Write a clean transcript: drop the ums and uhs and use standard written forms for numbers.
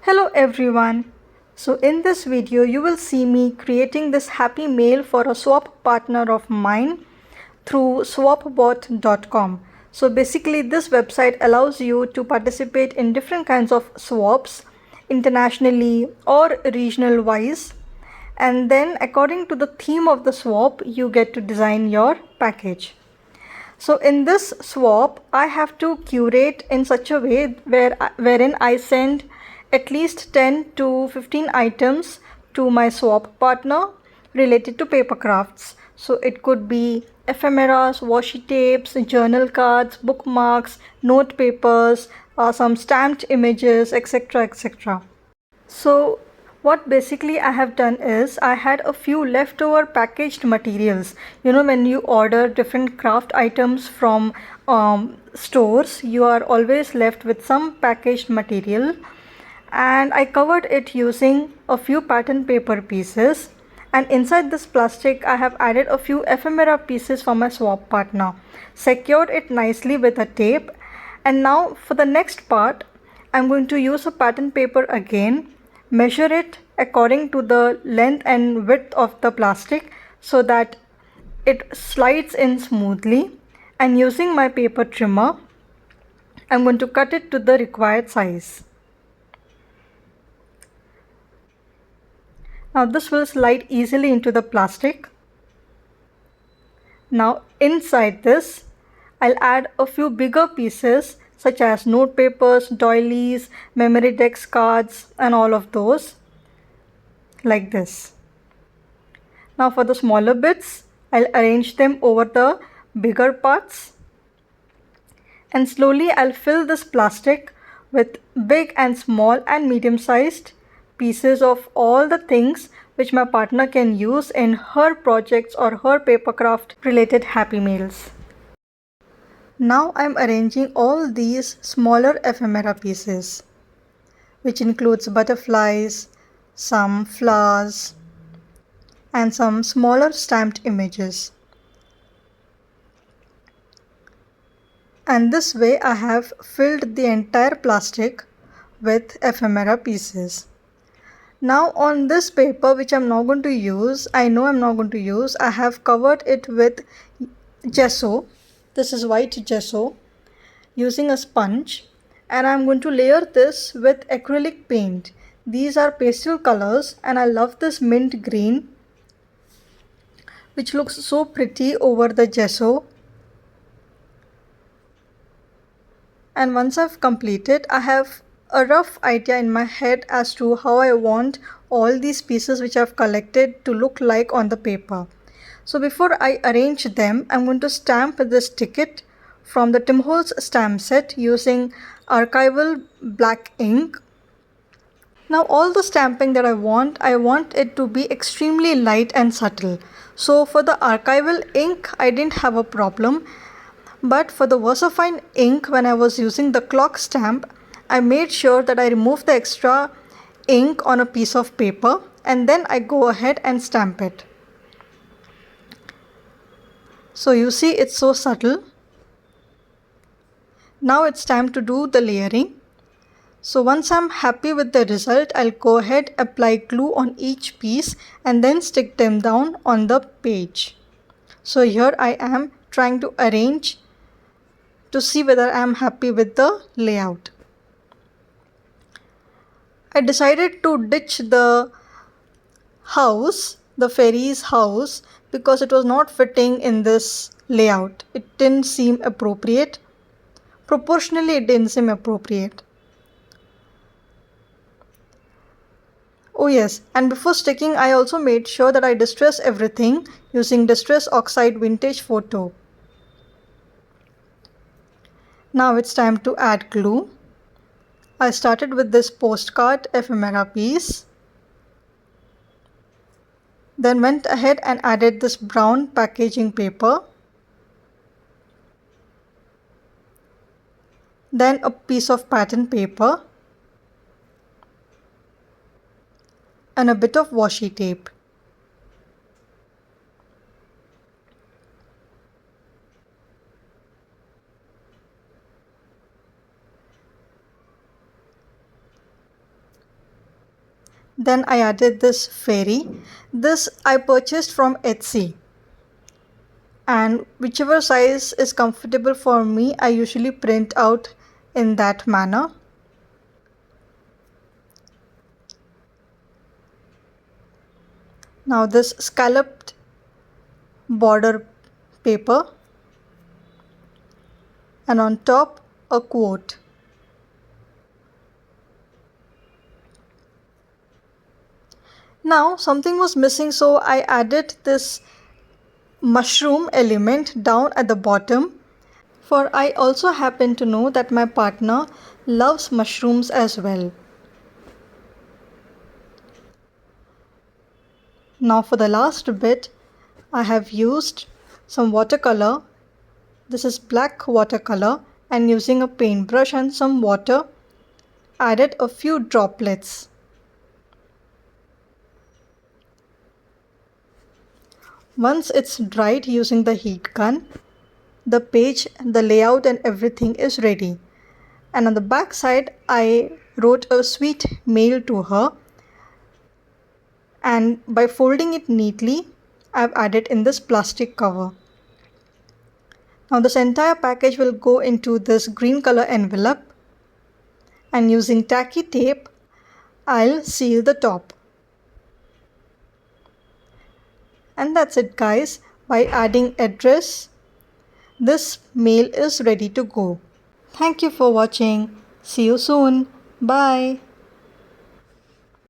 Hello everyone. So in this video you will see me creating this happy mail for a swap partner of mine through swapbot.com. So basically this website allows you to participate in different kinds of swaps internationally or regional wise, and then according to the theme of the swap you get to design your package. So in this swap, I have to curate in such a way wherein I send at least 10 to 15 items to my swap partner related to paper crafts. So it could be ephemeras, washi tapes, journal cards, bookmarks, note papers, some stamped images, etc. etc. So what basically I have done is I had a few leftover packaged materials. You know, when you order different craft items from stores, you are always left with some packaged material, and I covered it using a few pattern paper pieces, and inside this plastic I have added a few ephemera pieces for my swap partner, secured it nicely with a tape, and now for the next part I'm going to use a pattern paper again, measure it according to the length and width of the plastic so that it slides in smoothly, and using my paper trimmer I'm going to cut it to the required size. Now this will slide easily into the plastic. Now inside this I'll add a few bigger pieces such as note papers, doilies, memory decks, cards, and all of those like this. Now for the smaller bits I'll arrange them over the bigger parts, and slowly I'll fill this plastic with big and small and medium sized pieces of all the things which my partner can use in her projects or her papercraft related happy mails. Now I'm arranging all these smaller ephemera pieces, which includes butterflies, some flowers, and some smaller stamped images. And this way I have filled the entire plastic with ephemera pieces. Now on this paper which I'm not going to use, I have covered it with gesso. This is white gesso using a sponge, and I'm going to layer this with acrylic paint. These are pastel colors and I love this mint green which looks so pretty over the gesso. And once I've completed, I have a rough idea in my head as to how I want all these pieces which I've collected to look like on the paper. So before I arrange them, I'm going to stamp this ticket from the Tim Holtz stamp set using archival black ink. Now all the stamping that I want it to be extremely light and subtle. So for the archival ink, I didn't have a problem. But for the VersaFine ink, when I was using the clock stamp, I made sure that I remove the extra ink on a piece of paper and then I go ahead and stamp it. So you see it's so subtle. Now it's time to do the layering. So once I'm happy with the result, I'll go ahead, apply glue on each piece and then stick them down on the page. So here I am trying to arrange to see whether I am happy with the layout. I decided to ditch the house, the fairy's house, because it was not fitting in this layout. It didn't seem appropriate. Proportionally, it didn't seem appropriate. Oh yes, and before sticking, I also made sure that I distress everything using Distress Oxide Vintage Photo. Now it's time to add glue. I started with this postcard ephemera piece, then went ahead and added this brown packaging paper, then a piece of pattern paper, and a bit of washi tape. Then I added this fairy. This I purchased from Etsy. And whichever size is comfortable for me, I usually print out in that manner. Now this scalloped border paper, and on top a quote. Now something was missing, so I added this mushroom element down at the bottom, for I also happen to know that my partner loves mushrooms as well. Now for the last bit, I have used some watercolor. This is black watercolor, and using a paintbrush and some water, added a few droplets. Once it's dried using the heat gun, the page, the layout and everything is ready. And on the back side, I wrote a sweet mail to her, and by folding it neatly, I've added in this plastic cover. Now this entire package will go into this green color envelope, and using tacky tape, I'll seal the top. And that's it guys. By adding address, this mail is ready to go. Thank you for watching. See you soon. Bye.